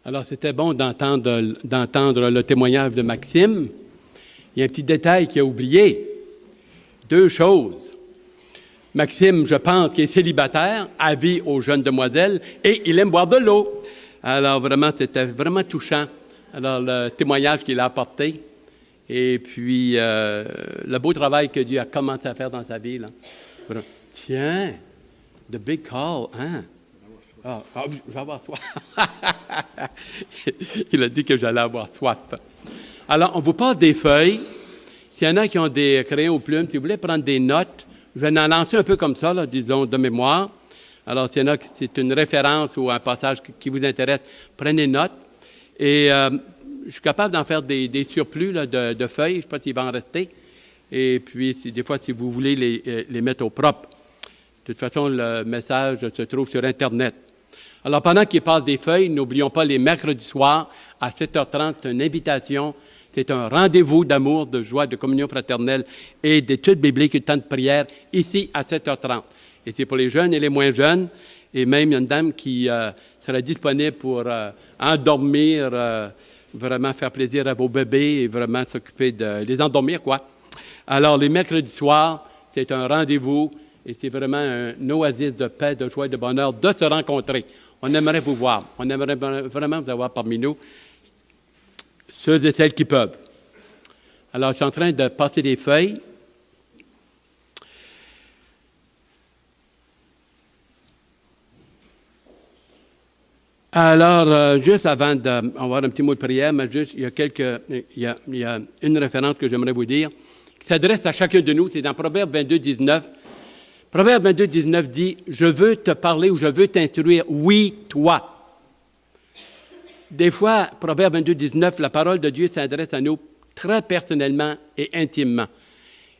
Alors, c'était bon d'entendre le témoignage de Maxime. Il y a un petit détail qu'il a oublié. 2 choses. Maxime, je pense, qu'il est célibataire, avis aux jeunes demoiselles, et il aime boire de l'eau. Alors, vraiment, c'était vraiment touchant. Alors, le témoignage qu'il a apporté, et puis le beau travail que Dieu a commencé à faire dans sa vie. Là. Tiens, the big call, hein? Je vais avoir soif. Il a dit que j'allais avoir soif. Alors, on vous passe des feuilles. S'il y en a qui ont des crayons ou plumes, si vous voulez prendre des notes, je vais en lancer un peu comme ça, là, disons, de mémoire. Alors, s'il y en a qui c'est une référence ou un passage qui vous intéresse, prenez note. Et je suis capable d'en faire des surplus là, de feuilles. Je ne sais pas s'il va en rester. Et puis, des fois, si vous voulez les mettre au propre. De toute façon, le message se trouve sur Internet. Alors, pendant qu'il passe des feuilles, n'oublions pas les mercredis soirs à 7h30, c'est une invitation. C'est un rendez-vous d'amour, de joie, de communion fraternelle et d'études bibliques et de temps de prière ici à 7h30. Et c'est pour les jeunes et les moins jeunes. Et même, il y a une dame qui sera disponible pour endormir, vraiment faire plaisir à vos bébés et vraiment s'occuper de les endormir, quoi. Alors, les mercredis soirs, c'est un rendez-vous et c'est vraiment un oasis de paix, de joie et de bonheur de se rencontrer. On aimerait vous voir. On aimerait vraiment vous avoir parmi nous, ceux et celles qui peuvent. Alors, je suis en train de passer des feuilles. Alors, juste avant de... On va avoir un petit mot de prière, mais juste, il y a une référence que j'aimerais vous dire qui s'adresse à chacun de nous. C'est dans Proverbe 22, 19. Proverbe 22, 19 dit « Je veux te parler ou je veux t'instruire, oui, toi. » Des fois, Proverbe 22, 19, la parole de Dieu s'adresse à nous très personnellement et intimement.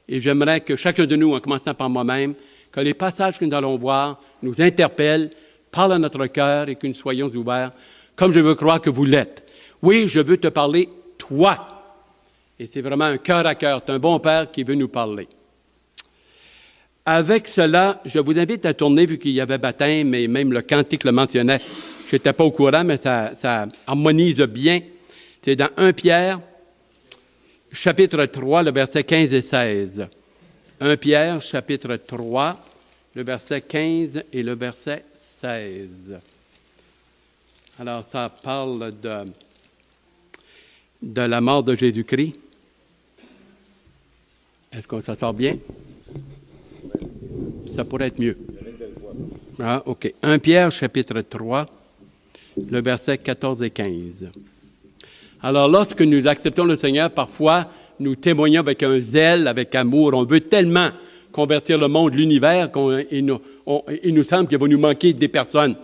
Et j'aimerais que chacun de nous, en commençant par moi-même, que les passages que nous allons voir nous interpellent, parlent à notre cœur et que nous soyons ouverts, comme je veux croire que vous l'êtes. Oui, je veux te parler, toi. Et c'est vraiment un cœur à cœur. C'est un bon Père qui veut nous parler. Avec cela, je vous invite à tourner, vu qu'il y avait baptême, et même le cantique le mentionnait. Je n'étais pas au courant, mais ça harmonise bien. C'est dans 1 Pierre, chapitre 3, le verset 15 et 16. 1 Pierre, chapitre 3, le verset 15 et le verset 16. Alors, ça parle de la mort de Jésus-Christ. Est-ce que ça sort bien? Ça pourrait être mieux. Ah, OK. 1 Pierre, chapitre 3, le verset 14 et 15. Alors, lorsque nous acceptons le Seigneur, parfois, nous témoignons avec un zèle, avec amour. On veut tellement convertir le monde, l'univers, il nous semble qu'il va nous manquer des personnes.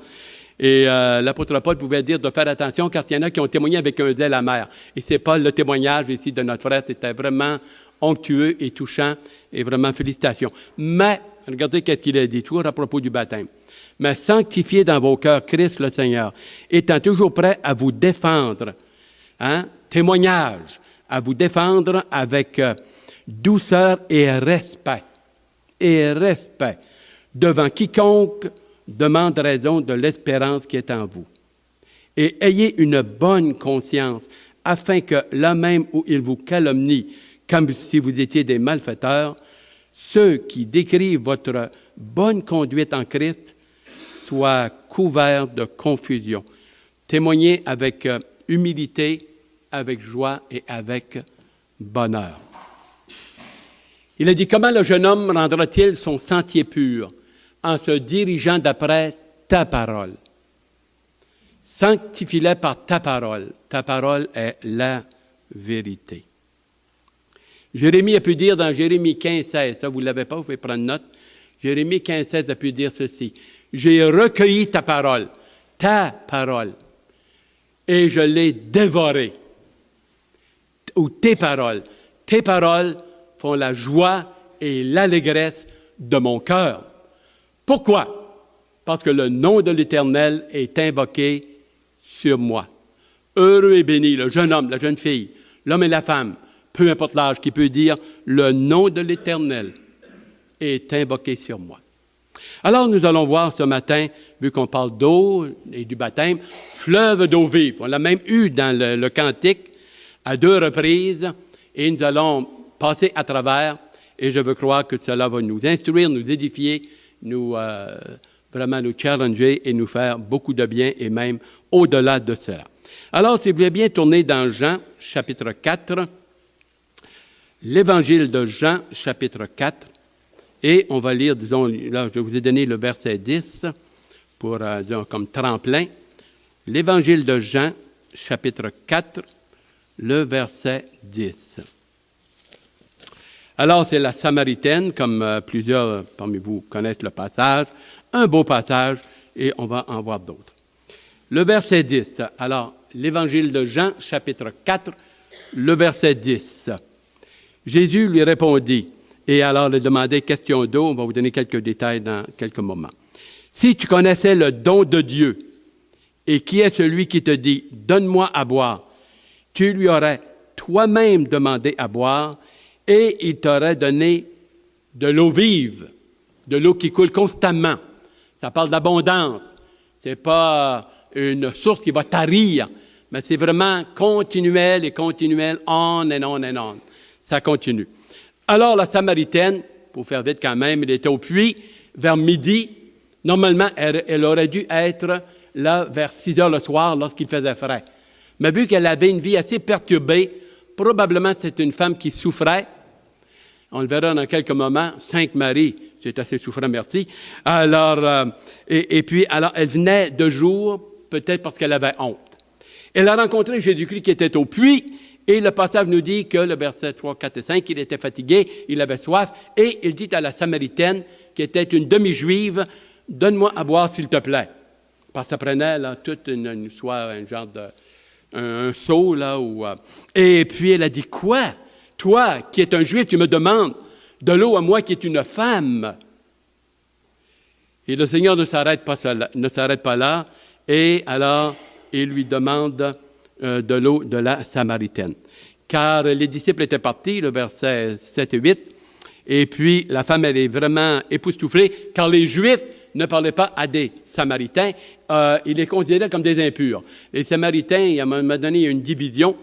Et l'apôtre Paul pouvait dire de faire attention, car il y en a qui ont témoigné avec un zèle amer. Et ce n'est pas le témoignage ici de notre frère, c'était vraiment onctueux et touchant, et vraiment félicitations. Mais, regardez qu'est-ce qu'il a dit, toujours à propos du baptême. Mais sanctifiez dans vos cœurs Christ le Seigneur, étant toujours prêt à vous défendre, témoignage, à vous défendre avec douceur et respect, devant quiconque demande raison de l'espérance qui est en vous. Et ayez une bonne conscience, afin que là même où il vous calomnie, comme si vous étiez des malfaiteurs, ceux qui décrivent votre bonne conduite en Christ soient couverts de confusion. Témoignez avec humilité, avec joie et avec bonheur. Il a dit, comment le jeune homme rendra-t-il son sentier pur? En se dirigeant d'après ta parole. Sanctifie-les par ta parole. Ta parole est la vérité. Jérémie a pu dire dans Jérémie 15, 16, ça vous ne l'avez pas, vous pouvez prendre note. Jérémie 15, 16 a pu dire ceci. J'ai recueilli ta parole, et je l'ai dévorée. Ou tes paroles font la joie et l'allégresse de mon cœur. Pourquoi? Parce que le nom de l'Éternel est invoqué sur moi. Heureux et béni le jeune homme, la jeune fille, l'homme et la femme, peu importe l'âge, qui peut dire le nom de l'Éternel est invoqué sur moi. Alors, nous allons voir ce matin, vu qu'on parle d'eau et du baptême, fleuve d'eau vive. On l'a même eu dans le cantique à 2 reprises, et nous allons passer à travers, et je veux croire que cela va nous instruire, nous édifier, vraiment nous challenger et nous faire beaucoup de bien, et même au-delà de cela. Alors, si vous voulez bien tourner dans Jean, chapitre 4, l'Évangile de Jean, chapitre 4, et on va lire, disons, là, je vous ai donné le verset 10 pour, disons, comme tremplin. L'Évangile de Jean, chapitre 4, le verset 10. Alors, c'est la Samaritaine, comme plusieurs parmi vous connaissent le passage, un beau passage, et on va en voir d'autres. Le verset 10. Alors, l'Évangile de Jean, chapitre 4, le verset 10. Jésus lui répondit, et alors il demandait question d'eau, on va vous donner quelques détails dans quelques moments. Si tu connaissais le don de Dieu, et qui est celui qui te dit, donne-moi à boire, tu lui aurais toi-même demandé à boire, et il t'aurait donné de l'eau vive, de l'eau qui coule constamment. Ça parle d'abondance. C'est pas une source qui va tarir, mais c'est vraiment continuel et continuel, on and on and on. Ça continue. Alors, la Samaritaine, pour faire vite quand même, elle était au puits vers midi. Normalement, elle aurait dû être là vers 6 heures le soir lorsqu'il faisait frais. Mais vu qu'elle avait une vie assez perturbée, probablement c'est une femme qui souffrait. On le verra dans quelques moments. 5 maris, c'est assez souffrant, merci. Alors, et puis, alors, elle venait de jour, peut-être parce qu'elle avait honte. Elle a rencontré Jésus-Christ qui était au puits, et le passage nous dit que, le verset 3, 4 et 5, il était fatigué, il avait soif, et il dit à la Samaritaine, qui était une demi-juive, « Donne-moi à boire, s'il te plaît. » Parce que ça prenait là, toute soit un genre de un seau, là, et puis elle a dit, « Quoi? Toi, qui es un juif, tu me demandes de l'eau à moi qui est une femme. » Et le Seigneur ne s'arrête pas là, et alors il lui demande de l'eau de la Samaritaine. Car les disciples étaient partis, le verset 7 et 8, et puis la femme, elle est vraiment époustouflée, car les Juifs ne parlaient pas à des Samaritains, ils les considéraient comme des impurs. Les Samaritains, à un moment donné, il y a une division,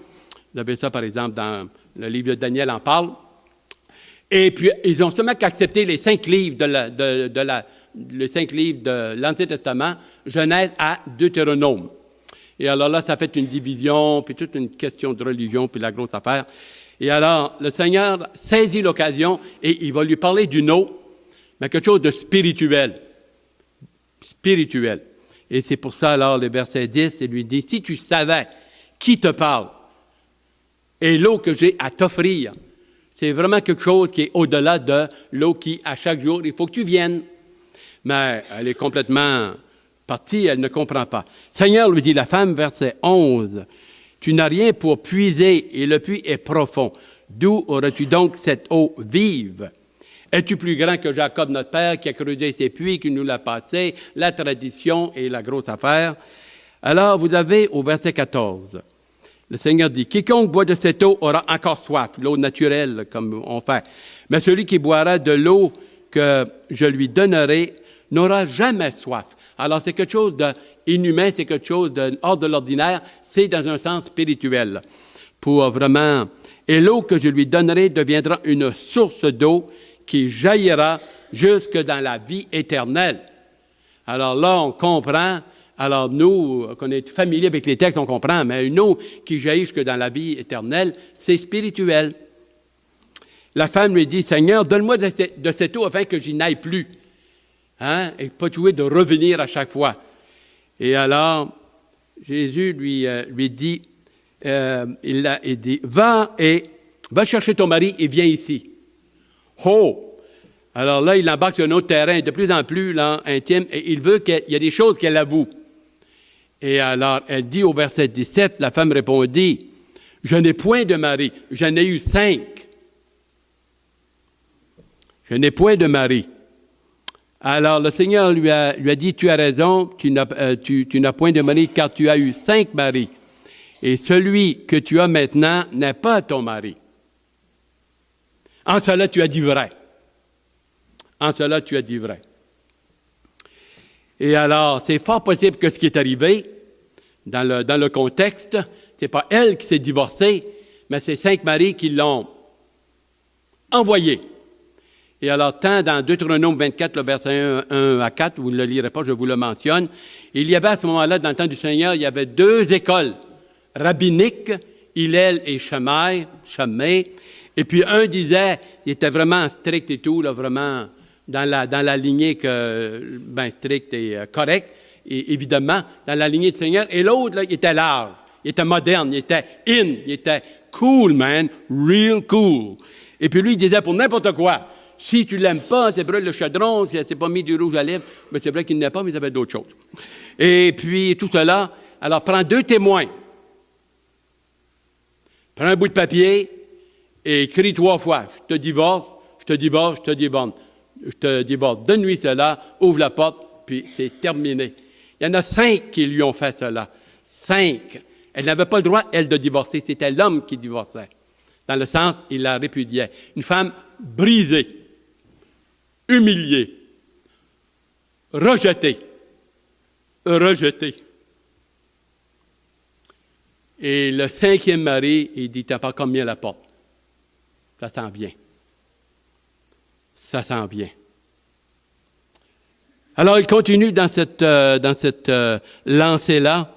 vous avez ça par exemple dans le livre de Daniel en parle, et puis ils ont seulement qu'accepté les 5 livres les 5 livres de l'Ancien Testament, Genèse à Deutéronome. Et alors là, ça fait une division, puis toute une question de religion, puis la grosse affaire. Et alors, le Seigneur saisit l'occasion et il va lui parler d'une eau, mais quelque chose de spirituel. Spirituel. Et c'est pour ça, alors, le verset 10, il lui dit, « Si tu savais qui te parle et l'eau que j'ai à t'offrir, c'est vraiment quelque chose qui est au-delà de l'eau qui, à chaque jour, il faut que tu viennes. » Mais elle est complètement partie, elle ne comprend pas. Seigneur, lui dit la femme, verset 11, « Tu n'as rien pour puiser et le puits est profond. D'où aurais-tu donc cette eau vive? Es-tu plus grand que Jacob, notre père, qui a creusé ses puits, qui nous l'a passé, la tradition et la grosse affaire? » Alors, vous avez au verset 14, le Seigneur dit, « Quiconque boit de cette eau aura encore soif, l'eau naturelle, comme on fait. Mais celui qui boira de l'eau que je lui donnerai n'aura jamais soif. » Alors, c'est quelque chose d'inhumain, c'est quelque chose de hors de l'ordinaire, c'est dans un sens spirituel. Pour vraiment... Et l'eau que je lui donnerai deviendra une source d'eau qui jaillira jusque dans la vie éternelle. Alors là, on comprend. Alors nous, qu'on est familier avec les textes, on comprend, mais une eau qui jaillit jusque dans la vie éternelle, c'est spirituel. La femme lui dit, « Seigneur, donne-moi de cette eau afin que j'y n'aille plus. » Hein? Et pas trouver de revenir à chaque fois. Et alors, Jésus lui dit, il dit, va chercher ton mari et viens ici. Oh! Alors là, il embarque sur un autre terrain de plus en plus là, intime, et il veut qu'il y ait des choses qu'elle avoue. Et alors, elle dit au verset 17, la femme répondit, « Je n'ai point de mari, j'en ai eu 5. Je n'ai point de mari. » Alors, le Seigneur lui a dit, « Tu as raison, tu n'as point de mari, car tu as eu 5 maris. Et celui que tu as maintenant n'est pas ton mari. En cela, tu as dit vrai. En cela, tu as dit vrai. » Et alors, c'est fort possible que ce qui est arrivé, dans le contexte, c'est pas elle qui s'est divorcée, mais c'est Sainte Marie qui l'ont envoyée. Et alors, tant dans Deutéronome 24, le verset 1 à 4, vous ne le lirez pas, je vous le mentionne, il y avait à ce moment-là, dans le temps du Seigneur, il y avait 2 écoles rabbiniques, Hillel et Shammai, et puis un disait, il était vraiment strict et tout, là, vraiment dans la lignée stricte et correcte, et évidemment, dans la lignée du Seigneur, et l'autre, là, il était large, il était moderne, il était in, il était cool, man, real cool. Et puis lui, il disait pour n'importe quoi, si tu l'aimes pas, c'est brûle le chaudron, si elle s'est pas mis du rouge à lèvres, mais c'est vrai qu'il n'aimait pas, mais il avait d'autres choses. Et puis, tout cela, alors prends 2 témoins. Prends un bout de papier et écris 3 fois. Je te divorce, je te divorce, je te divorce. Je te divorce. Donne-lui cela, ouvre la porte, puis c'est terminé. Il y en a 5 qui lui ont fait cela. 5. Elle n'avait pas le droit, elle, de divorcer. C'était l'homme qui divorçait. Dans le sens, il la répudiait. Une femme brisée, humiliée, rejetée. Et le 5e mari, il dit, t'as pas comme mis à la porte. Ça s'en vient. Ça s'en vient. Alors, il continue dans cette lancée-là.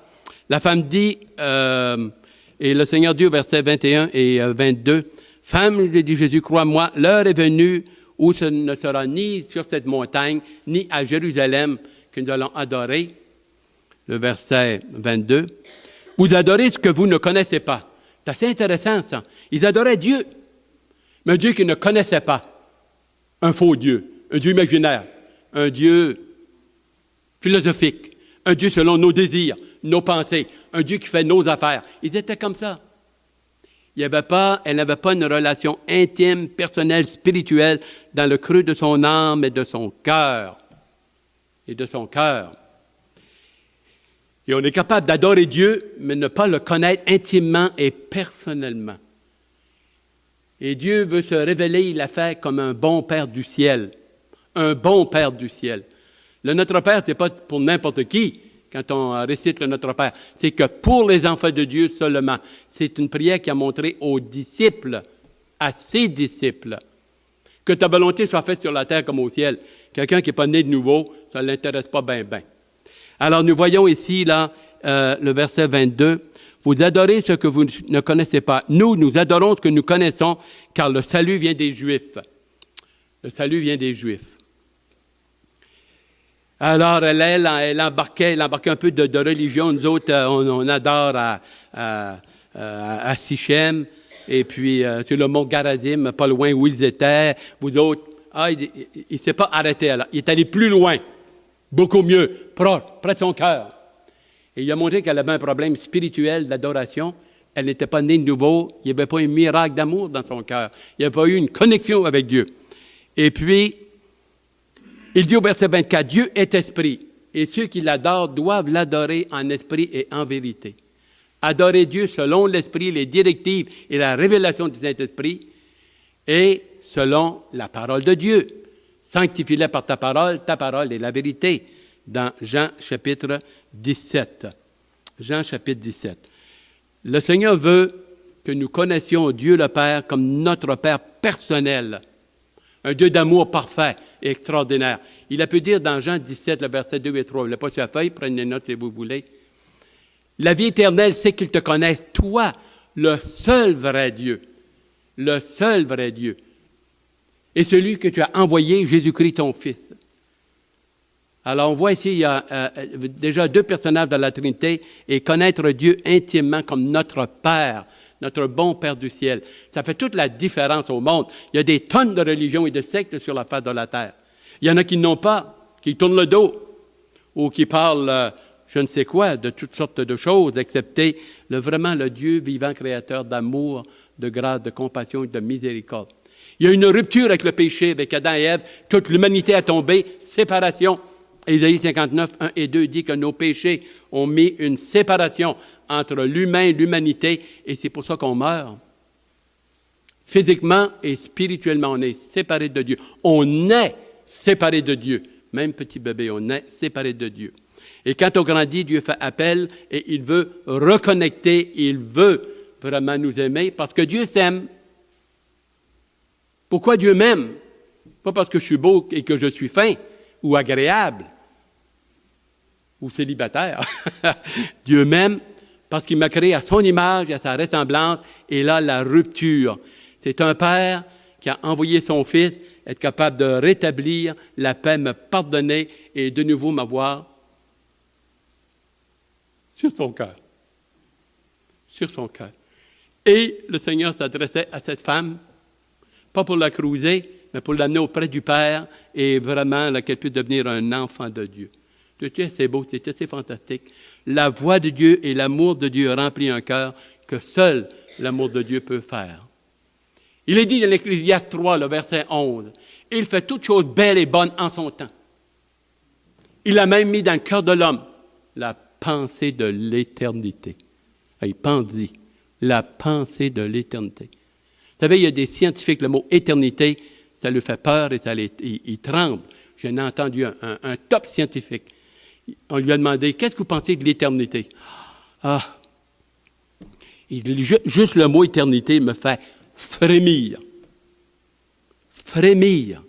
La femme dit, et le Seigneur dit au verset 21 et 22, « Femme, dit Jésus, crois-moi, l'heure est venue où ce ne sera ni sur cette montagne, ni à Jérusalem que nous allons adorer. » Le verset 22. « Vous adorez ce que vous ne connaissez pas. » C'est assez intéressant, ça. Ils adoraient Dieu, mais un Dieu qu'ils ne connaissaient pas. Un faux Dieu, un Dieu imaginaire, un Dieu philosophique, un Dieu selon nos désirs, nos pensées, un Dieu qui fait nos affaires. Ils étaient comme ça. Elle n'avait pas une relation intime, personnelle, spirituelle dans le creux de son âme et de son cœur. Et on est capable d'adorer Dieu, mais ne pas le connaître intimement et personnellement. Et Dieu veut se révéler, il l'a fait comme un bon Père du ciel. Un bon Père du ciel. Le Notre Père, ce n'est pas pour n'importe qui, quand on récite le Notre Père. C'est que pour les enfants de Dieu seulement. C'est une prière qui a montré aux disciples, à ses disciples, que ta volonté soit faite sur la terre comme au ciel. Quelqu'un qui n'est pas né de nouveau, ça ne l'intéresse pas bien. Alors, nous voyons ici, là, le verset 22. « Vous adorez ce que vous ne connaissez pas. Nous adorons ce que nous connaissons, car le salut vient des Juifs. » Le salut vient des Juifs. Alors, elle embarquait un peu de religion. Nous autres, on adore à Sichem, et puis sur le mont Garazim, pas loin où ils étaient. Vous autres, il ne s'est pas arrêté là. Il est allé plus loin. Beaucoup mieux, près de son cœur. Et il a montré qu'elle avait un problème spirituel d'adoration. Elle n'était pas née de nouveau. Il n'y avait pas un miracle d'amour dans son cœur. Il n'y avait pas eu une connexion avec Dieu. Et puis, il dit au verset 24, « Dieu est esprit, et ceux qui l'adorent doivent l'adorer en esprit et en vérité. » Adorer Dieu selon l'esprit, les directives et la révélation du Saint-Esprit, et selon la parole de Dieu. Sanctifie-les par ta parole est la vérité, dans Jean chapitre 17. Jean chapitre 17. Le Seigneur veut que nous connaissions Dieu le Père comme notre Père personnel, un Dieu d'amour parfait et extraordinaire. Il a pu dire dans Jean 17, le verset 2 et 3, vous ne l'avez pas sur la feuille, prenez des notes si vous voulez. La vie éternelle, c'est qu'ils te connaissent, toi, le seul vrai Dieu. Le seul vrai Dieu. Et celui que tu as envoyé, Jésus-Christ, ton Fils. Alors, on voit ici, il y a déjà 2 personnages de la Trinité, et connaître Dieu intimement comme notre Père, notre bon Père du ciel. Ça fait toute la différence au monde. Il y a des tonnes de religions et de sectes sur la face de la terre. Il y en a qui n'ont pas, qui tournent le dos, ou qui parlent je ne sais quoi, de toutes sortes de choses, excepté vraiment le Dieu vivant, créateur d'amour, de grâce, de compassion et de miséricorde. Il y a une rupture avec le péché, avec Adam et Ève. Toute l'humanité a tombé, séparation. Ésaïe 59, 1 et 2 dit que nos péchés ont mis une séparation entre l'humain et l'humanité, et c'est pour ça qu'on meurt. Physiquement et spirituellement, on est séparés de Dieu. On est séparés de Dieu. Même petit bébé, on est séparé de Dieu. Et quand on grandit, Dieu fait appel et il veut reconnecter, il veut vraiment nous aimer parce que Dieu s'aime. Pourquoi Dieu m'aime? Pas parce que je suis beau et que je suis fin ou agréable ou célibataire. Dieu m'aime parce qu'il m'a créé à son image et à sa ressemblance. Et là, la rupture. C'est un père qui a envoyé son fils être capable de rétablir la paix, me pardonner et de nouveau m'avoir sur son cœur. Sur son cœur. Et le Seigneur s'adressait à cette femme, pas pour la cruiser, mais pour l'amener auprès du Père et vraiment qu'elle puisse devenir un enfant de Dieu. C'est assez beau, c'est assez fantastique. La voix de Dieu et l'amour de Dieu remplit un cœur que seul l'amour de Dieu peut faire. Il est dit dans l'Ecclésiaste 3, le verset 11, « Il fait toutes choses belles et bonnes en son temps. » Il a même mis dans le cœur de l'homme la pensée de l'éternité. Il pense-y, la pensée de l'éternité. Vous savez, il y a des scientifiques, le mot « éternité », ça lui fait peur et il tremble. J'en ai entendu un top scientifique. On lui a demandé, qu'est-ce que vous pensez de l'éternité? Ah, juste le mot éternité me fait frémir. Frémir.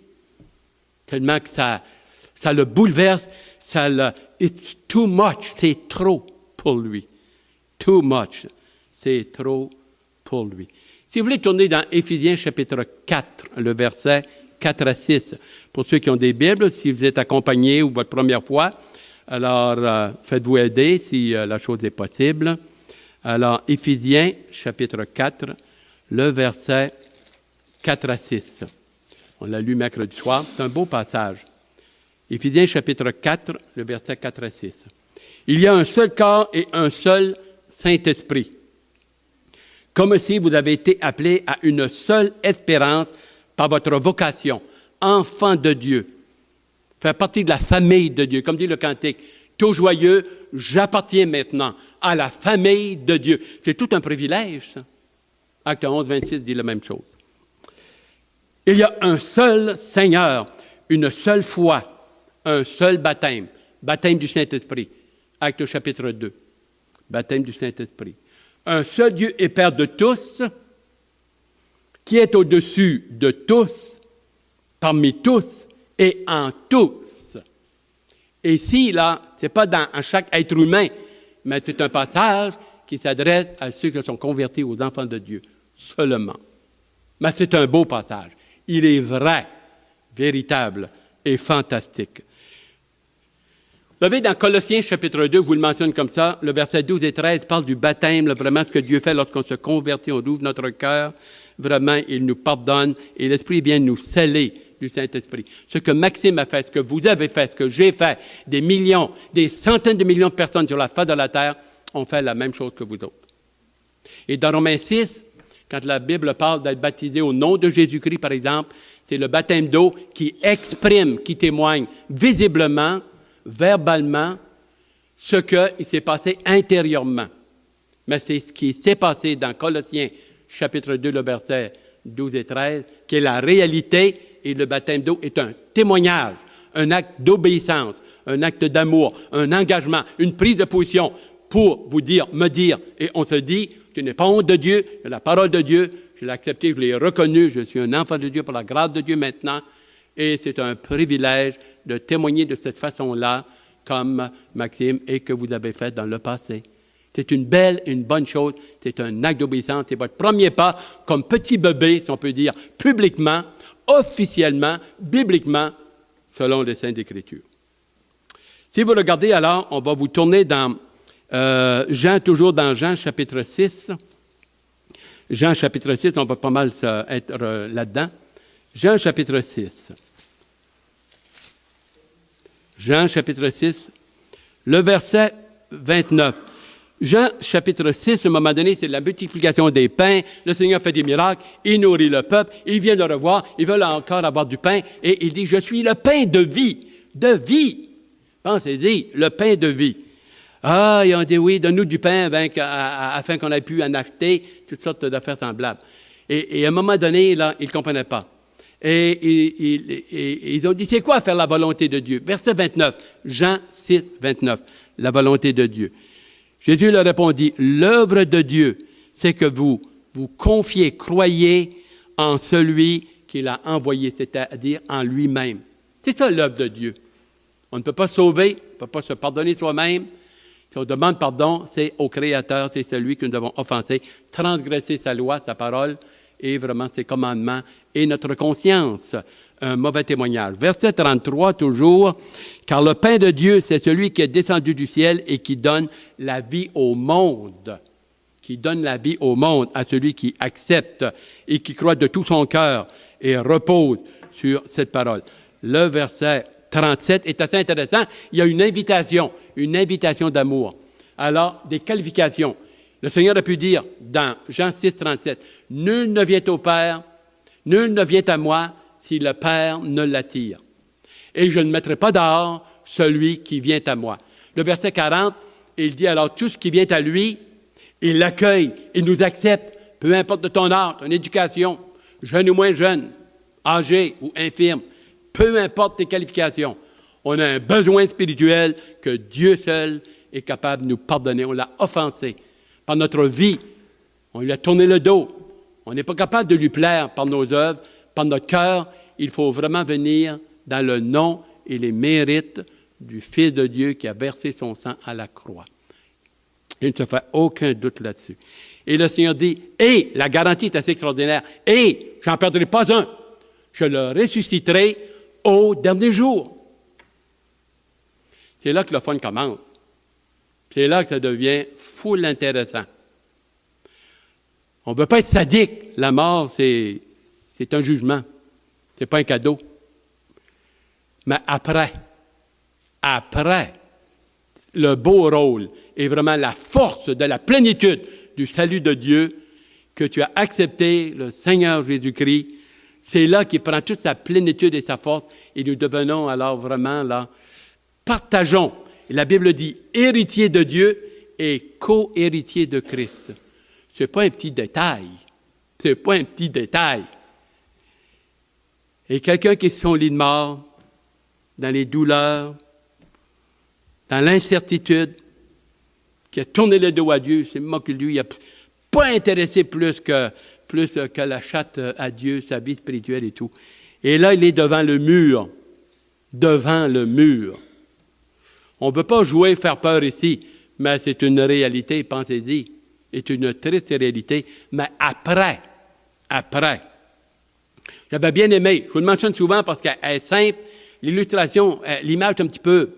Tellement que ça le bouleverse, it's too much, c'est trop pour lui. Too much, c'est trop pour lui. Si vous voulez tourner dans Éphésiens chapitre 4, le verset 4 à 6, pour ceux qui ont des Bibles, si vous êtes accompagnés ou votre première fois, alors faites-vous aider si la chose est possible. Alors, Éphésiens chapitre 4, le verset 4 à 6. On l'a lu mercredi soir, c'est un beau passage. Éphésiens chapitre 4, le verset 4 à 6. Il y a un seul corps et un seul Saint-Esprit. Comme si vous avez été appelés à une seule espérance par votre vocation, enfant de Dieu, faire partie de la famille de Dieu, comme dit le cantique, tout joyeux, j'appartiens maintenant à la famille de Dieu. C'est tout un privilège, ça. Acte 11, 26 dit la même chose. Il y a un seul Seigneur, une seule foi, un seul baptême, baptême du Saint-Esprit. Acte chapitre 2, baptême du Saint-Esprit. Un seul Dieu et Père de tous, qui est au-dessus de tous, parmi tous et en tous. Et ici, là, ce n'est pas dans chaque être humain, mais c'est un passage qui s'adresse à ceux qui sont convertis aux enfants de Dieu seulement. Mais c'est un beau passage. Il est vrai, véritable et fantastique. Vous savez, dans Colossiens chapitre 2, vous le mentionnez comme ça, le verset 12 et 13 parle du baptême, là, vraiment ce que Dieu fait lorsqu'on se convertit, on ouvre notre cœur, vraiment, il nous pardonne et l'Esprit vient nous sceller du Saint-Esprit. Ce que Maxime a fait, ce que vous avez fait, ce que j'ai fait, des millions, des centaines de millions de personnes sur la face de la terre ont fait la même chose que vous autres. Et dans Romains 6, quand la Bible parle d'être baptisé au nom de Jésus-Christ, par exemple, c'est le baptême d'eau qui exprime, qui témoigne visiblement, verbalement, ce qu'il s'est passé intérieurement. Mais c'est ce qui s'est passé dans Colossiens, chapitre 2, le verset 12 et 13, qui est la réalité, et le baptême d'eau est un témoignage, un acte d'obéissance, un acte d'amour, un engagement, une prise de position pour vous dire, me dire, et on se dit, je n'ai pas honte de Dieu, j'ai la parole de Dieu, je l'ai acceptée, je l'ai reconnue, je suis un enfant de Dieu par la grâce de Dieu maintenant, et c'est un privilège de témoigner de cette façon-là, comme Maxime, et que vous avez fait dans le passé. C'est une belle, une bonne chose, c'est un acte d'obéissance, c'est votre premier pas, comme petit bébé, si on peut dire, publiquement, officiellement, bibliquement, selon les Saintes Écritures. Si vous regardez alors, on va vous tourner dans Jean, toujours dans Jean chapitre 6. Jean chapitre 6, on va pas mal être là-dedans. Jean chapitre 6. Jean chapitre 6, le verset 29. Jean chapitre 6, à un moment donné, c'est la multiplication des pains. Le Seigneur fait des miracles, il nourrit le peuple, il vient le revoir, ils veulent encore avoir du pain, et il dit, je suis le pain de vie, de vie. Pensez-y, le pain de vie. Ah, ils ont dit, oui, donne-nous du pain afin qu'on ait pu en acheter, toutes sortes d'affaires semblables. Et à un moment donné, là, ils ne comprenaient pas. Et ils ont dit, c'est quoi faire la volonté de Dieu? Verset 29, Jean 6, 29, la volonté de Dieu. Jésus leur répondit, l'œuvre de Dieu, c'est que vous confiez, croyez en celui qui l'a envoyé, c'est-à-dire en lui-même. C'est ça l'œuvre de Dieu. On ne peut pas sauver, on ne peut pas se pardonner soi-même. Si on demande pardon, c'est au Créateur, c'est celui que nous avons offensé, transgressé sa loi, sa parole, et vraiment ses commandements et notre conscience. Un mauvais témoignage. Verset 33, toujours. « Car le pain de Dieu, c'est celui qui est descendu du ciel et qui donne la vie au monde. » Qui donne la vie au monde à celui qui accepte et qui croit de tout son cœur et repose sur cette parole. Le verset 37 est assez intéressant. Il y a une invitation d'amour. Alors, des qualifications. Le Seigneur a pu dire dans Jean 6, 37, « Nul ne vient au Père, nul ne vient à moi si le Père ne l'attire. Et je ne mettrai pas dehors celui qui vient à moi. » Le verset 40, il dit alors, tout ce qui vient à lui, il l'accueille, il nous accepte, peu importe de ton âge, ton éducation, jeune ou moins jeune, âgé ou infirme, peu importe tes qualifications. On a un besoin spirituel que Dieu seul est capable de nous pardonner. On l'a offensé par notre vie. On lui a tourné le dos. On n'est pas capable de lui plaire par nos œuvres, par notre cœur. Il faut vraiment venir dans le nom et les mérites du Fils de Dieu qui a versé son sang à la croix. Il ne se fait aucun doute là-dessus. Et le Seigneur dit, et la garantie est assez extraordinaire, et j'en perdrai pas un, je le ressusciterai au dernier jour. C'est là que le fun commence. C'est là que ça devient full intéressant. On ne veut pas être sadique. La mort, c'est un jugement. Ce n'est pas un cadeau. Mais après, le beau rôle est vraiment la force de la plénitude du salut de Dieu que tu as accepté, le Seigneur Jésus-Christ. C'est là qu'il prend toute sa plénitude et sa force et nous devenons alors vraiment là, partageons. La Bible dit héritier de Dieu et co-héritier de Christ. Ce n'est pas un petit détail. Ce n'est pas un petit détail. Et quelqu'un qui est sur son lit de mort, dans les douleurs, dans l'incertitude, qui a tourné le dos à Dieu, c'est moi que lui, il n'a pas intéressé plus que la chatte à Dieu, sa vie spirituelle et tout. Et là, il est devant le mur. Devant le mur. On ne veut pas jouer, faire peur ici, mais c'est une réalité, pensez-y. C'est une triste réalité. Mais après, j'avais bien aimé, je vous le mentionne souvent parce qu'elle est simple, l'illustration, l'image est un petit peu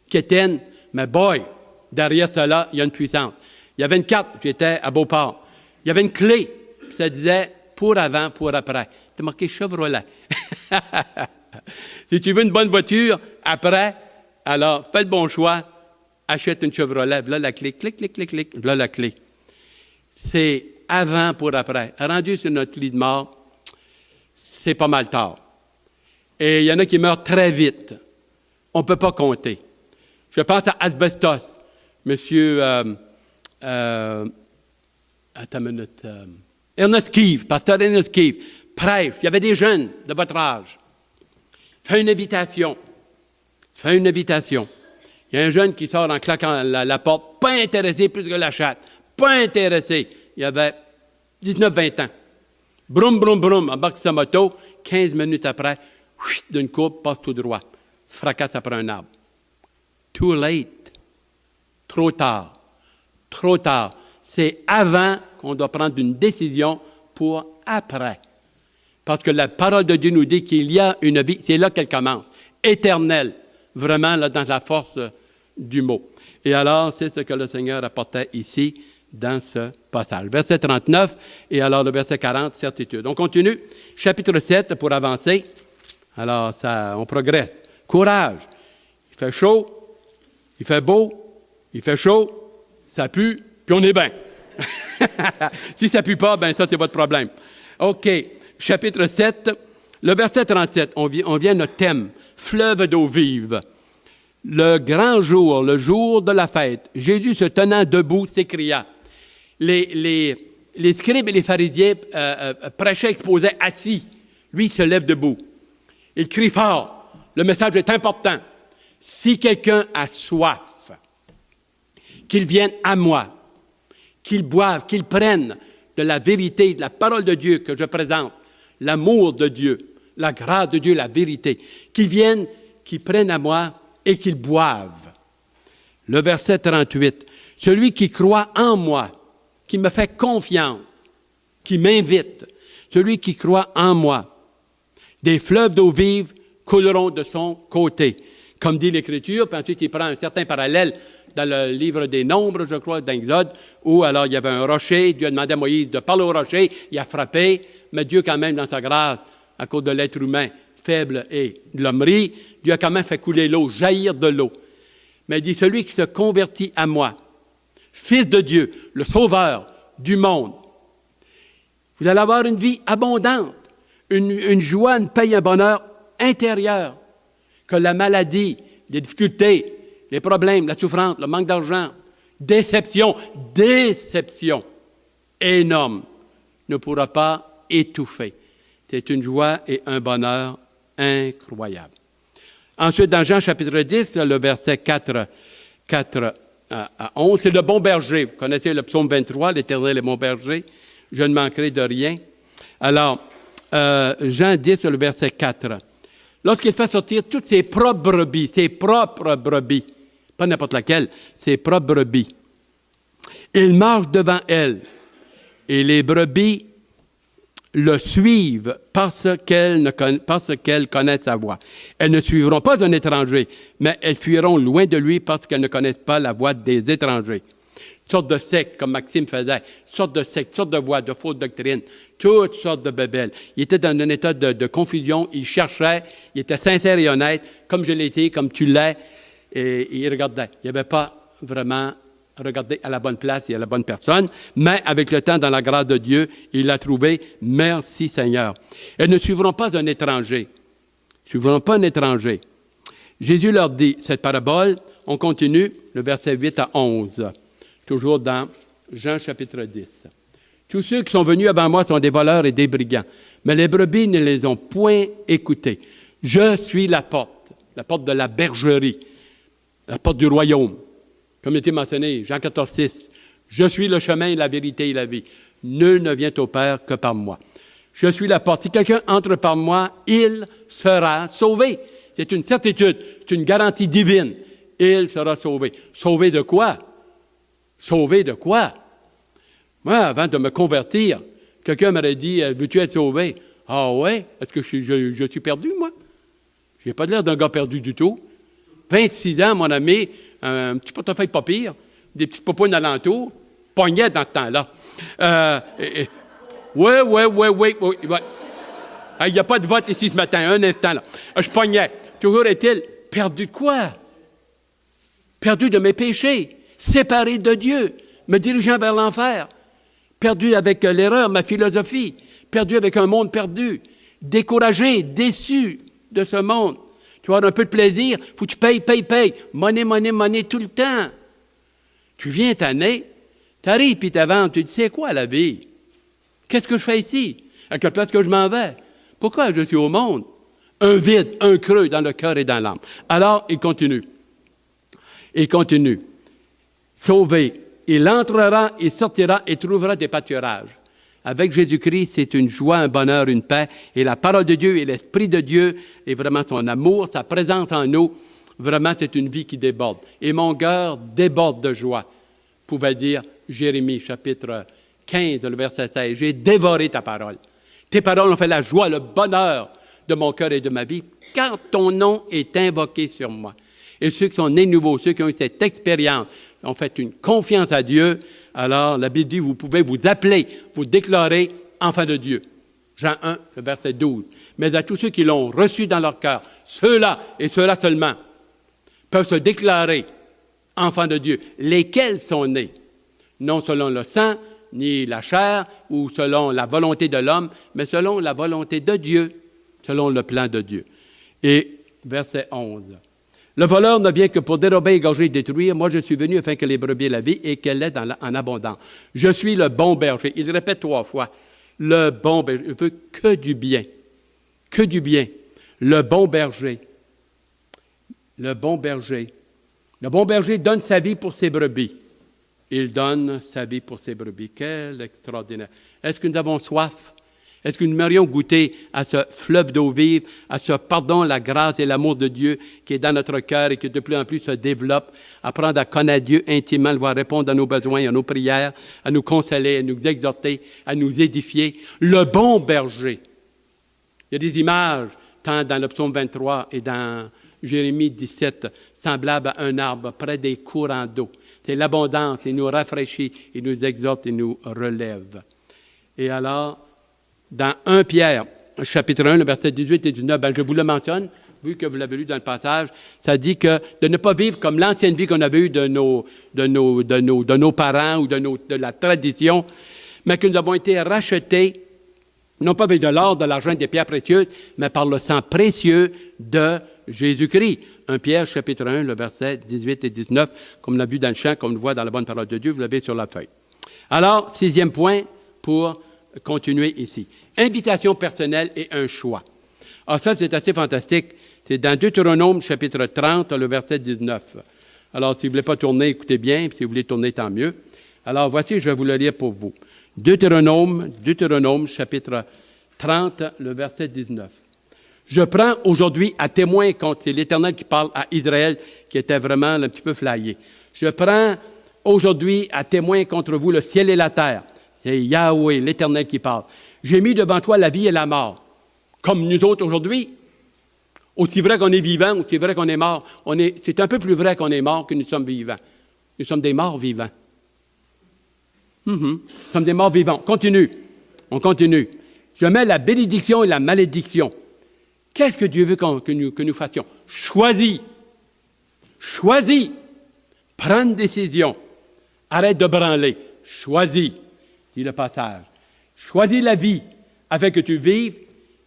quétaine, mais boy, derrière cela, il y a une puissance. Il y avait une carte, j'étais à Beauport. Il y avait une clé, ça disait « pour avant, pour après ». C'était marqué « Chevrolet ». Si tu veux une bonne voiture, après, alors fais le bon choix, achète une Chevrolet, voilà la clé, clic, clic, clic, clic, voilà la clé. C'est avant pour après. Rendu sur notre lit de mort, c'est pas mal tard. Et il y en a qui meurent très vite. On ne peut pas compter. Je pense à Asbestos. Monsieur, attends une minute. Ernest Keefe, pasteur Ernest Keefe, prêche. Il y avait des jeunes de votre âge. Fais une invitation. Il y a un jeune qui sort en claquant la porte, pas intéressé plus que la chatte. Pas intéressé. Il avait 19-20 ans. Broum, broum, broum, embarque sa moto. 15 minutes après, d'une courbe, passe tout droit. Se fracasse après un arbre. Too late. Trop tard. C'est avant qu'on doit prendre une décision pour après. Parce que la parole de Dieu nous dit qu'il y a une vie, c'est là qu'elle commence, éternelle, vraiment là, dans la force du mot. Et alors, c'est ce que le Seigneur apportait ici, dans ce passage. Verset 39, et alors le verset 40, certitude. On continue. Chapitre 7, pour avancer. Alors, on progresse. Courage. Il fait chaud, il fait beau, il fait chaud, ça pue, puis on est bien. Si ça ne pue pas, ben ça, c'est votre problème. OK. Chapitre 7, le verset 37, on vient à notre thème, fleuve d'eau vive. Le grand jour, le jour de la fête, Jésus se tenant debout s'écria. Les scribes et les pharisiens prêchaient, exposaient assis. Lui, il se lève debout. Il crie fort. Le message est important. Si quelqu'un a soif, qu'il vienne à moi, qu'il boive, qu'il prenne de la vérité, de la parole de Dieu que je présente, l'amour de Dieu, la grâce de Dieu, la vérité, qu'ils viennent, qu'ils prennent à moi et qu'ils boivent. Le verset 38, « Celui qui croit en moi, qui me fait confiance, qui m'invite, celui qui croit en moi, des fleuves d'eau vive couleront de son côté. » Comme dit l'Écriture, puis ensuite il prend un certain parallèle dans le livre des Nombres, je crois, d'Exode, où alors il y avait un rocher, Dieu a demandé à Moïse de parler au rocher, il a frappé, mais Dieu quand même, dans sa grâce, à cause de l'être humain faible et de l'hommerie, Dieu a quand même fait couler l'eau, jaillir de l'eau. Mais il dit, celui qui se convertit à moi, Fils de Dieu, le Sauveur du monde, vous allez avoir une vie abondante, une joie, une paix, un bonheur intérieur, que la maladie, les difficultés, les problèmes, la souffrance, le manque d'argent, déception énorme, ne pourra pas étouffer. C'est une joie et un bonheur incroyable. Ensuite, dans Jean chapitre 10, le verset 4 à 11, c'est le bon berger. Vous connaissez le psaume 23, l'Éternel est mon berger, je ne manquerai de rien. Alors, Jean 10, le verset 4. Lorsqu'il fait sortir toutes ses propres brebis, pas n'importe laquelle, ses propres brebis, il marche devant elles, et les brebis le suivent parce qu'elles connaissent sa voix. Elles ne suivront pas un étranger, mais elles fuiront loin de lui parce qu'elles ne connaissent pas la voix des étrangers. Toutes sortes de sectes, comme Maxime faisait, sortes de sectes, sortes de voix, de fausses doctrines, toutes sortes de bébelles. Il était dans un état de confusion, il cherchait, il était sincère et honnête, comme je l'ai été, comme tu l'es, et il regardait. Il n'avait pas vraiment regardé à la bonne place et à la bonne personne, mais avec le temps, dans la grâce de Dieu, il l'a trouvé. Merci Seigneur. Elles ne suivront pas un étranger. Ne suivront pas un étranger. Jésus leur dit cette parabole, on continue, le verset 8 à 11. Toujours dans Jean chapitre 10. Tous ceux qui sont venus avant moi sont des voleurs et des brigands, mais les brebis ne les ont point écoutés. Je suis la porte de la bergerie, la porte du royaume. Comme il était mentionné, Jean 14, 6. Je suis le chemin, la vérité et la vie. Nul ne vient au Père que par moi. Je suis la porte. Si quelqu'un entre par moi, il sera sauvé. C'est une certitude, c'est une garantie divine. Il sera sauvé. Sauvé de quoi? Sauvé de quoi? Moi, avant de me convertir, quelqu'un m'aurait dit, veux-tu être sauvé? Ah ouais? Est-ce que je suis perdu, moi? Je n'ai pas l'air d'un gars perdu du tout. 26 ans, mon ami, un petit portefeuille pas pire, des petites popounes alentour, pognait dans ce temps-là. Oui. Il n'y a pas de vote ici ce matin, un instant, là. Je pognais. Toujours est-il perdu de quoi? Perdu de mes péchés, séparé de Dieu, me dirigeant vers l'enfer, perdu avec l'erreur, ma philosophie, perdu avec un monde perdu, découragé, déçu de ce monde. Tu vas avoir un peu de plaisir, il faut que tu payes. Monnaie, tout le temps. Tu viens tanner, tu arrives puis t'avances, tu dis, c'est quoi la vie? Qu'est-ce que je fais ici? À quelle place que je m'en vais? Pourquoi je suis au monde? Un vide, un creux dans le cœur et dans l'âme. Alors, il continue. Sauvé. Il entrera, il sortira et trouvera des pâturages. Avec Jésus-Christ, c'est une joie, un bonheur, une paix. Et la parole de Dieu et l'Esprit de Dieu et vraiment son amour, sa présence en nous, vraiment, c'est une vie qui déborde. Et mon cœur déborde de joie, pouvait dire Jérémie, chapitre 15, le verset 16. J'ai dévoré ta parole. Tes paroles ont fait la joie, le bonheur de mon cœur et de ma vie, car ton nom est invoqué sur moi. Et ceux qui sont nés nouveaux, ceux qui ont eu cette expérience, ont fait une confiance à Dieu, alors la Bible dit, vous pouvez vous appeler, vous déclarer enfant de Dieu. Jean 1, le verset 12. Mais à tous ceux qui l'ont reçu dans leur cœur, ceux-là et ceux-là seulement, peuvent se déclarer enfants de Dieu, lesquels sont nés, non selon le sang, ni la chair, ou selon la volonté de l'homme, mais selon la volonté de Dieu, selon le plan de Dieu. Et verset 11. Le voleur ne vient que pour dérober, égorger et détruire. Moi, je suis venu afin que les brebis aient la vie et qu'elle l'ait en abondance. Je suis le bon berger. Il répète 3 fois. Le bon berger. Je veux que du bien. que du bien. Le bon berger. Le bon berger. Le bon berger donne sa vie pour ses brebis. Il donne sa vie pour ses brebis. Quel extraordinaire. Est-ce que nous avons soif? Est-ce que nous aimerions goûter à ce fleuve d'eau vive, à ce pardon, la grâce et l'amour de Dieu qui est dans notre cœur et qui de plus en plus se développe, apprendre à connaître Dieu intimement, le voir répondre à nos besoins, à nos prières, à nous consoler, à nous exhorter, à nous édifier. Le bon berger. Il y a des images, tant dans le psaume 23 et dans Jérémie 17, semblables à un arbre près des courants d'eau. C'est l'abondance, il nous rafraîchit, il nous exhorte, il nous relève. Et alors, dans 1 Pierre, chapitre 1, le verset 18 et 19, je vous le mentionne, vu que vous l'avez lu dans le passage, ça dit que de ne pas vivre comme l'ancienne vie qu'on avait eue de nos parents ou de la tradition, mais que nous avons été rachetés, non pas avec de l'or, de l'argent, des pierres précieuses, mais par le sang précieux de Jésus-Christ. 1 Pierre, chapitre 1, le verset 18 et 19, comme on l'a vu dans le chant, comme on le voit dans la bonne parole de Dieu, vous l'avez sur la feuille. Alors, 6e point pour continuer ici. Invitation personnelle et un choix. Alors ça, c'est assez fantastique. C'est dans Deutéronome, chapitre 30, le verset 19. Alors, si vous ne voulez pas tourner, écoutez bien. Si vous voulez tourner, tant mieux. Alors, voici, je vais vous le lire pour vous. Deutéronome, chapitre 30, le verset 19. Je prends aujourd'hui à témoin contre, c'est l'Éternel qui parle à Israël, qui était vraiment un petit peu flayé. Je prends aujourd'hui à témoin contre vous le ciel et la terre. C'est Yahweh, l'Éternel qui parle. J'ai mis devant toi la vie et la mort. Comme nous autres aujourd'hui. Aussi vrai qu'on est vivant, aussi vrai qu'on est mort. C'est un peu plus vrai qu'on est mort que nous sommes vivants. Nous sommes des morts vivants. Nous sommes des morts vivants. On continue. Je mets la bénédiction et la malédiction. Qu'est-ce que Dieu veut que nous fassions? Choisis. Prends une décision. Arrête de branler. Choisis. Dit le passage. Choisis la vie afin que tu vives,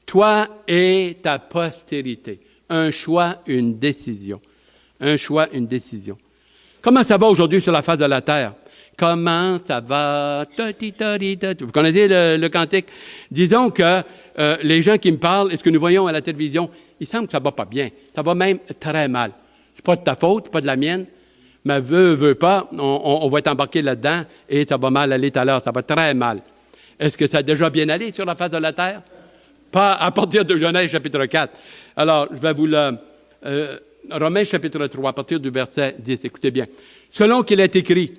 toi et ta postérité. Un choix, une décision. Comment ça va aujourd'hui sur la face de la terre? Comment ça va? Vous connaissez le cantique? Disons que les gens qui me parlent, et ce que nous voyons à la télévision, il semble que ça va pas bien. Ça va même très mal. C'est pas de ta faute, c'est pas de la mienne. Mais veut pas, on va être embarqué là-dedans et ça va mal aller tout à l'heure, ça va très mal. Est-ce que ça a déjà bien allé sur la face de la terre? Pas à partir de Genèse, chapitre 4. Alors, je vais vous le... Romains, chapitre 3, à partir du verset 10, écoutez bien. Selon qu'il est écrit,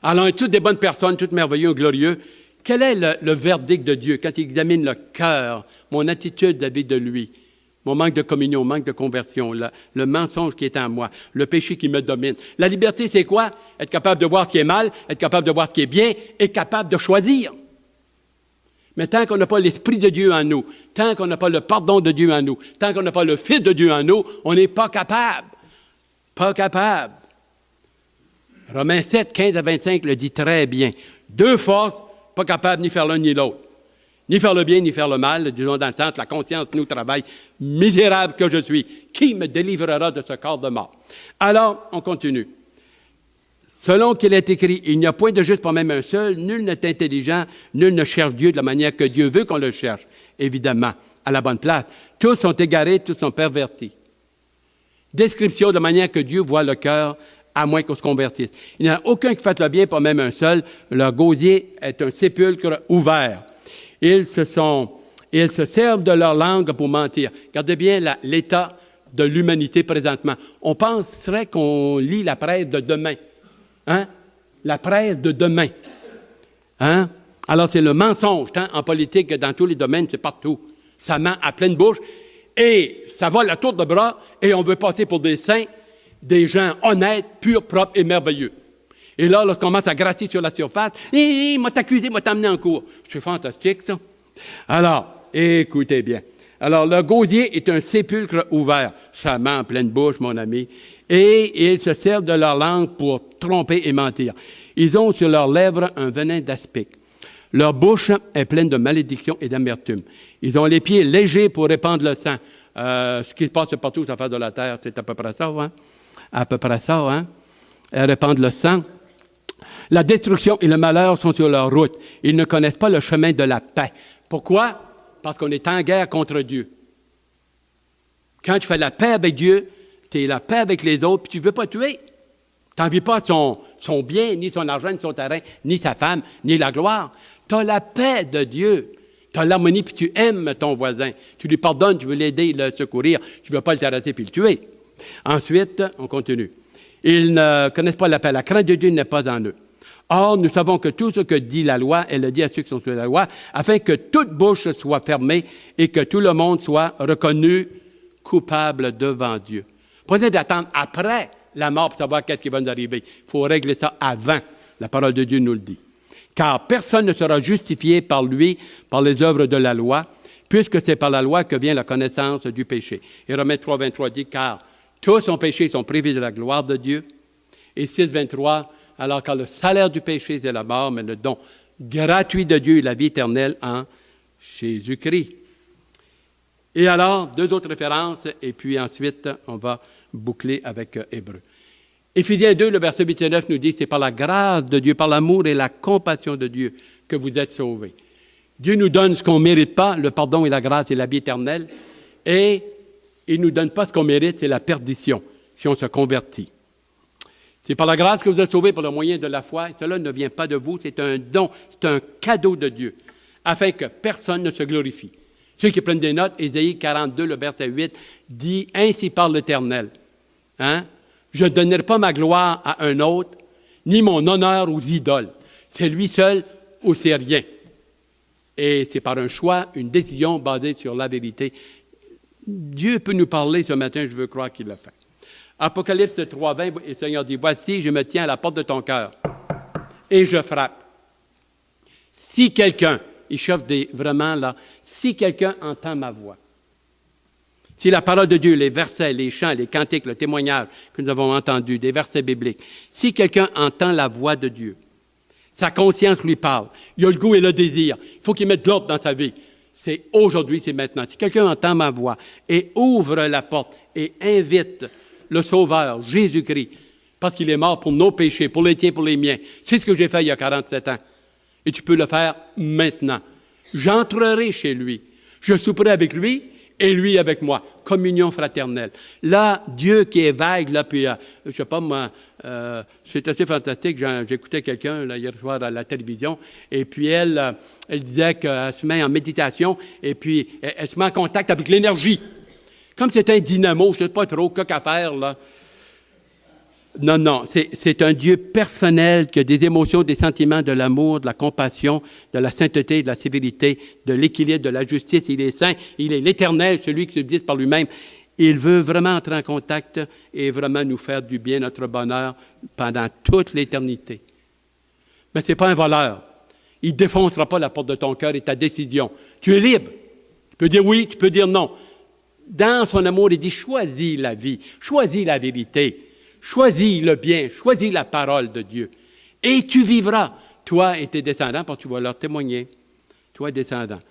alors, toutes des bonnes personnes, toutes merveilleux, glorieux, quel est le verdict de Dieu quand il examine le cœur, mon attitude vis-à-vis de lui? Mon manque de communion, mon manque de conversion, le mensonge qui est en moi, le péché qui me domine. La liberté, c'est quoi? Être capable de voir ce qui est mal, être capable de voir ce qui est bien, être capable de choisir. Mais tant qu'on n'a pas l'Esprit de Dieu en nous, tant qu'on n'a pas le pardon de Dieu en nous, tant qu'on n'a pas le Fils de Dieu en nous, on n'est pas capable. Pas capable. Romains 7, 15 à 25 le dit très bien. Deux forces, pas capable ni faire l'un ni l'autre. Ni faire le bien, ni faire le mal, disons dans le sens, la conscience nous travaille. Misérable que je suis, qui me délivrera de ce corps de mort? Alors, on continue. Selon qu'il est écrit, il n'y a point de juste pour même un seul, nul n'est intelligent, nul ne cherche Dieu de la manière que Dieu veut qu'on le cherche, évidemment, à la bonne place. Tous sont égarés, tous sont pervertis. Description de la manière que Dieu voit le cœur, à moins qu'on se convertisse. Il n'y en a aucun qui fasse le bien, pas même un seul. Le gosier est un sépulcre ouvert. Ils se servent de leur langue pour mentir. Regardez bien l'état de l'humanité présentement. On penserait qu'on lit la presse de demain. Hein? La presse de demain. Hein? Alors, c'est le mensonge, tant en politique, dans tous les domaines, c'est partout. Ça ment à pleine bouche et ça vole à tour de bras et on veut passer pour des saints, des gens honnêtes, purs, propres et merveilleux. Et là, lorsqu'on commence à gratter sur la surface, il m'a accusé, il m'a amené en cours. C'est fantastique, ça. Alors, écoutez bien. Alors, le gosier est un sépulcre ouvert. Ça ment en pleine bouche, mon ami. Et ils se servent de leur langue pour tromper et mentir. Ils ont sur leurs lèvres un venin d'aspic. Leur bouche est pleine de malédiction et d'amertume. Ils ont les pieds légers pour répandre le sang. Ce qui se passe partout sur la face de la terre, c'est à peu près ça, hein? À peu près ça, hein? Répandre le sang. La destruction et le malheur sont sur leur route. Ils ne connaissent pas le chemin de la paix. Pourquoi? parce qu'on est en guerre contre Dieu. Quand tu fais la paix avec Dieu, tu es la paix avec les autres, puis tu ne veux pas tuer. Tu n'envies pas son bien, ni son argent, ni son terrain, ni sa femme, ni la gloire. Tu as la paix de Dieu. Tu as l'harmonie, puis tu aimes ton voisin. Tu lui pardonnes, tu veux l'aider, le secourir. Tu ne veux pas le terrasser puis le tuer. Ensuite, on continue. Ils ne connaissent pas la paix. La crainte de Dieu n'est pas en eux. Or, nous savons que tout ce que dit la loi, elle le dit à ceux qui sont sous la loi, afin que toute bouche soit fermée et que tout le monde soit reconnu coupable devant Dieu. Pas besoin d'attendre après la mort pour savoir qu'est-ce qui va nous arriver. Il faut régler ça avant. La parole de Dieu nous le dit. Car personne ne sera justifié par lui, par les œuvres de la loi, puisque c'est par la loi que vient la connaissance du péché. Et Romains 3, 23 dit, car tous ont péché, ils sont privés de la gloire de Dieu. Et 6, 23, alors car le salaire du péché, c'est la mort, mais le don gratuit de Dieu est la vie éternelle en Jésus-Christ. Et alors, 2 autres références, et puis ensuite, on va boucler avec Hébreux. Éphésiens 2, le verset 8 et 9 nous dit, c'est par la grâce de Dieu, par l'amour et la compassion de Dieu que vous êtes sauvés. Dieu nous donne ce qu'on ne mérite pas, le pardon et la grâce et la vie éternelle, et il ne nous donne pas ce qu'on mérite, c'est la perdition, si on se convertit. C'est par la grâce que vous êtes sauvés par le moyen de la foi, et cela ne vient pas de vous, c'est un don, c'est un cadeau de Dieu, afin que personne ne se glorifie. Ceux qui prennent des notes, Ésaïe 42, le verset 8, dit « Ainsi parle l'Éternel. Hein? Je ne donnerai pas ma gloire à un autre, ni mon honneur aux idoles. C'est lui seul ou c'est rien. » Et c'est par un choix, une décision basée sur la vérité. Dieu peut nous parler ce matin, je veux croire qu'il l'a fait. Apocalypse 3, 20, le Seigneur dit « Voici, je me tiens à la porte de ton cœur et je frappe. Si quelqu'un, il chauffe vraiment là, si quelqu'un entend ma voix, si la parole de Dieu, les versets, les chants, les cantiques, le témoignage que nous avons entendu, des versets bibliques, si quelqu'un entend la voix de Dieu, sa conscience lui parle, il a le goût et le désir, il faut qu'il mette de l'ordre dans sa vie. C'est aujourd'hui, c'est maintenant. Si quelqu'un entend ma voix et ouvre la porte et invite le Sauveur, Jésus-Christ, parce qu'il est mort pour nos péchés, pour les tiens, pour les miens. C'est ce que j'ai fait il y a 47 ans. Et tu peux le faire maintenant. J'entrerai chez lui. Je souperai avec lui et lui avec moi. Communion fraternelle. Là, Dieu qui est vague, là, puis, je sais pas moi, c'est assez fantastique. J'écoutais quelqu'un là, hier soir à la télévision, et puis elle disait qu'elle se met en méditation, et puis elle se met en contact avec l'énergie. Comme c'est un dynamo, je ne sais pas trop quoi qu'à faire, là. Non, c'est un Dieu personnel qui a des émotions, des sentiments, de l'amour, de la compassion, de la sainteté, de la civilité, de l'équilibre, de la justice. Il est saint, il est l'Éternel, celui qui se dit par lui-même. Il veut vraiment entrer en contact et vraiment nous faire du bien, notre bonheur, pendant toute l'éternité. Mais ce n'est pas un voleur. Il ne défoncera pas la porte de ton cœur et ta décision. Tu es libre. Tu peux dire oui, tu peux dire non. Dans son amour, il dit, choisis la vie, choisis la vérité. Choisis le bien, choisis la parole de Dieu. Et tu vivras, toi et tes descendants, parce que tu vas leur témoigner. Toi et descendants.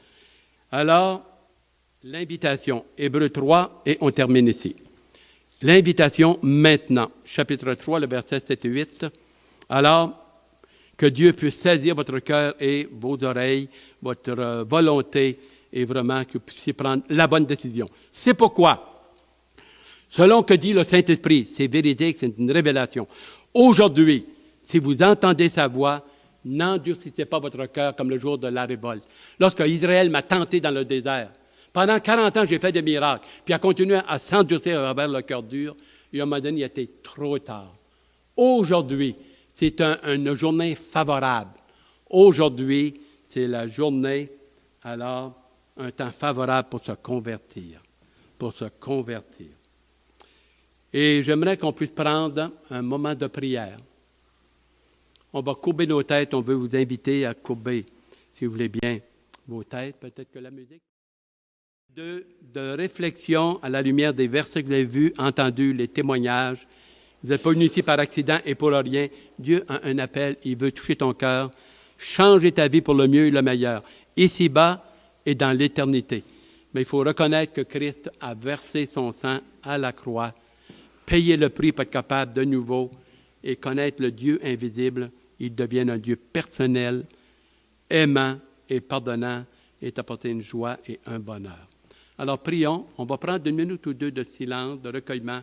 Alors, l'invitation, Hébreux 3, et on termine ici. L'invitation maintenant, chapitre 3, le verset 7 et 8. Alors, que Dieu puisse saisir votre cœur et vos oreilles, votre volonté, et vraiment que vous puissiez prendre la bonne décision. C'est pourquoi, selon que dit le Saint-Esprit, c'est véridique, c'est une révélation. Aujourd'hui, si vous entendez sa voix, n'endurcissez pas votre cœur comme le jour de la révolte. Lorsque Israël m'a tenté dans le désert, pendant 40 ans, j'ai fait des miracles, puis a continué à s'endurcir envers le cœur dur, et à un moment donné, il était trop tard. Aujourd'hui, c'est une journée favorable. Aujourd'hui, c'est la journée, alors, un temps favorable pour se convertir. Pour se convertir. Et j'aimerais qu'on puisse prendre un moment de prière. On va courber nos têtes. On veut vous inviter à courber, si vous voulez bien, vos têtes. Peut-être que la musique. De réflexion à la lumière des versets que vous avez vus, entendus, les témoignages. Vous n'êtes pas venu ici par accident et pour rien. Dieu a un appel. Il veut toucher ton cœur, changer ta vie pour le mieux et le meilleur, ici-bas et dans l'éternité. Mais il faut reconnaître que Christ a versé son sang à la croix, payer le prix pour être capable de nouveau et connaître le Dieu invisible. Il devient un Dieu personnel, aimant et pardonnant et t'apporter une joie et un bonheur. Alors prions, on va prendre 1 minute ou 2 de silence, de recueillement,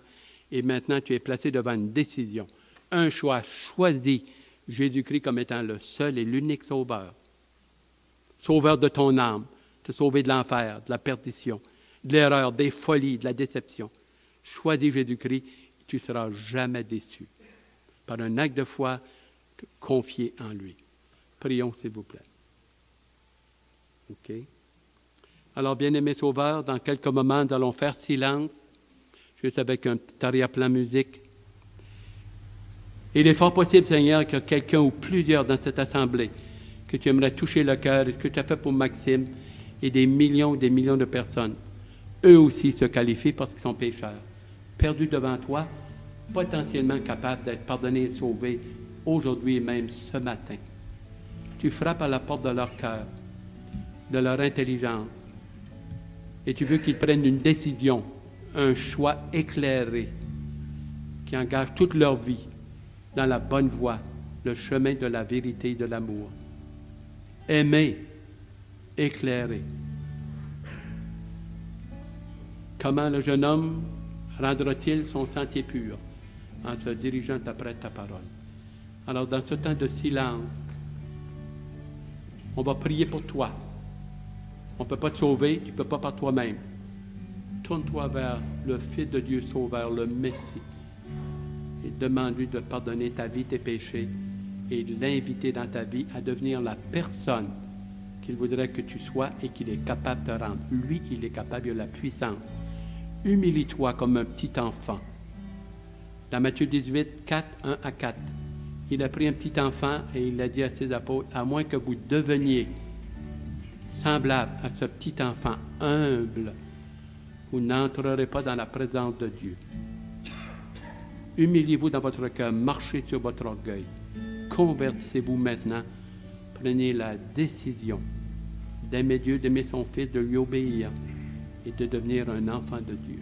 et maintenant tu es placé devant une décision, un choix. Choisis Jésus-Christ comme étant le seul et l'unique sauveur. Sauveur de ton âme, te sauver de l'enfer, de la perdition, de l'erreur, des folies, de la déception. Choisis Jésus-Christ, tu ne seras jamais déçu. Par un acte de foi confié en lui. Prions, s'il vous plaît. OK? Alors, bien-aimés sauveurs, dans quelques moments, nous allons faire silence, juste avec un petit arrière-plan musique. Il est fort possible, Seigneur, qu'il y a quelqu'un ou plusieurs dans cette assemblée que tu aimerais toucher le cœur, et ce que tu as fait pour Maxime et des millions de personnes. Eux aussi se qualifient parce qu'ils sont pécheurs, perdus devant toi, potentiellement capables d'être pardonnés et sauvés aujourd'hui et même ce matin. Tu frappes à la porte de leur cœur, de leur intelligence, et tu veux qu'ils prennent une décision, un choix éclairé qui engage toute leur vie dans la bonne voie, le chemin de la vérité et de l'amour. Aimer, éclairer. Comment le jeune homme rendra-t-il son sentier pur en se dirigeant après ta parole? Alors, dans ce temps de silence, on va prier pour toi. On ne peut pas te sauver, tu ne peux pas par toi-même. Tourne-toi vers le Fils de Dieu Sauveur, le Messie, et demande-lui de pardonner ta vie, tes péchés, et de l'inviter dans ta vie à devenir la personne qu'il voudrait que tu sois et qu'il est capable de te rendre. Lui, il est capable, il a la puissance. Humilie-toi comme un petit enfant. Dans Matthieu 18, 4, 1 à 4, il a pris un petit enfant et il a dit à ses apôtres, à moins que vous deveniez semblable à ce petit enfant humble, vous n'entrerez pas dans la présence de Dieu. Humiliez-vous dans votre cœur, marchez sur votre orgueil. Convertissez-vous maintenant. Prenez la décision d'aimer Dieu, d'aimer son Fils, de lui obéir et de devenir un enfant de Dieu.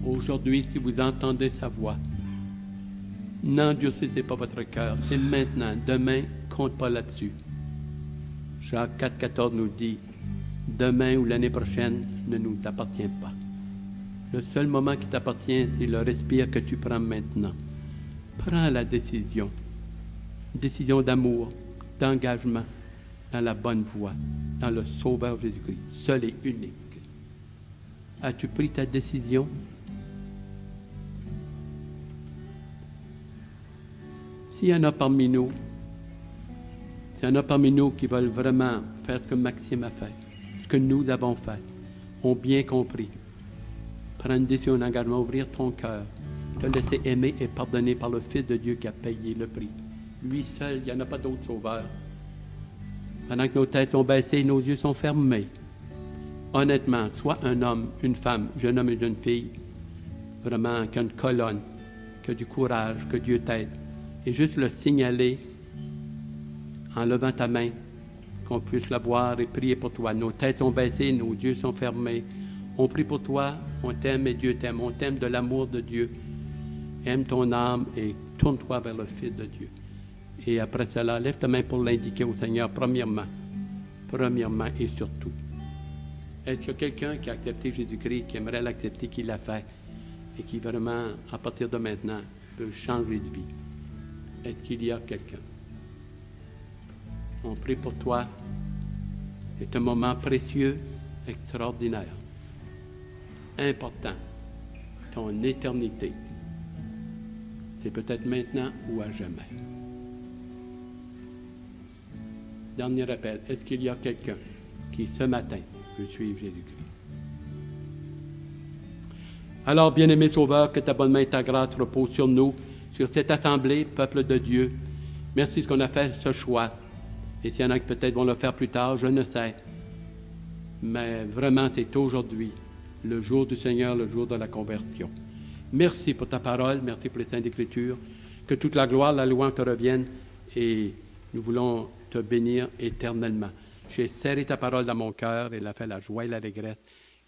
Aujourd'hui, si vous entendez sa voix, n'endurcissez pas votre cœur. C'est maintenant. Demain, compte pas là-dessus. Jacques 4, 14 nous dit, demain ou l'année prochaine ne nous appartient pas. Le seul moment qui t'appartient, c'est le respire que tu prends maintenant. Prends la décision. Une décision d'amour, d'engagement, dans la bonne voie, dans le Sauveur Jésus-Christ, seul et unique. As-tu pris ta décision? S'il y en a parmi nous, qui veulent vraiment faire ce que Maxime a fait, ce que nous avons fait, ont bien compris, prends une décision d'engagement, ouvrir ton cœur, te laisser aimer et pardonner par le Fils de Dieu qui a payé le prix. Lui seul, il n'y en a pas d'autre sauveur. Pendant que nos têtes sont baissées, nos yeux sont fermés. Honnêtement, soit un homme, une femme, jeune homme et jeune fille, vraiment, qui a une colonne, qui a du courage, que Dieu t'aide. Et juste le signaler en levant ta main, qu'on puisse la voir et prier pour toi. Nos têtes sont baissées, nos yeux sont fermés. On prie pour toi, on t'aime et Dieu t'aime. On t'aime de l'amour de Dieu. Aime ton âme et tourne-toi vers le Fils de Dieu. Et après cela, lève ta main pour l'indiquer au Seigneur, premièrement et surtout. Est-ce qu'il y a quelqu'un qui a accepté Jésus-Christ, qui aimerait l'accepter, qui l'a fait, et qui vraiment, à partir de maintenant, peut changer de vie? Est-ce qu'il y a quelqu'un? On prie pour toi. C'est un moment précieux, extraordinaire, important. Ton éternité. C'est peut-être maintenant ou à jamais. Dernier appel. Est-ce qu'il y a quelqu'un qui, ce matin, veut suivre Jésus-Christ? Alors, bien-aimé Sauveur, que ta bonne main et ta grâce reposent sur nous, sur cette assemblée, peuple de Dieu. Merci de ce qu'on a fait ce choix. Et s'il y en a qui peut-être vont le faire plus tard, je ne sais. Mais vraiment, c'est aujourd'hui, le jour du Seigneur, le jour de la conversion. Merci pour ta parole, merci pour les Saintes Écritures. Que toute la gloire, la louange te revienne. Et Nous voulons te bénir éternellement. J'ai serré ta parole dans mon cœur et elle a fait la joie et l'allégresse.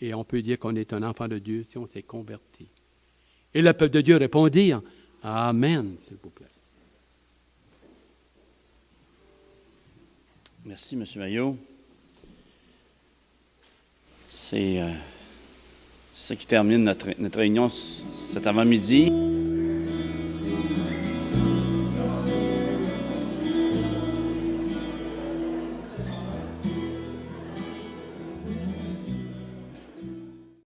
Et on peut dire qu'on est un enfant de Dieu si on s'est converti. Et le peuple de Dieu répondit, Amen, s'il vous plaît. Merci, M. Maillot. C'est ça qui termine notre réunion cet avant-midi.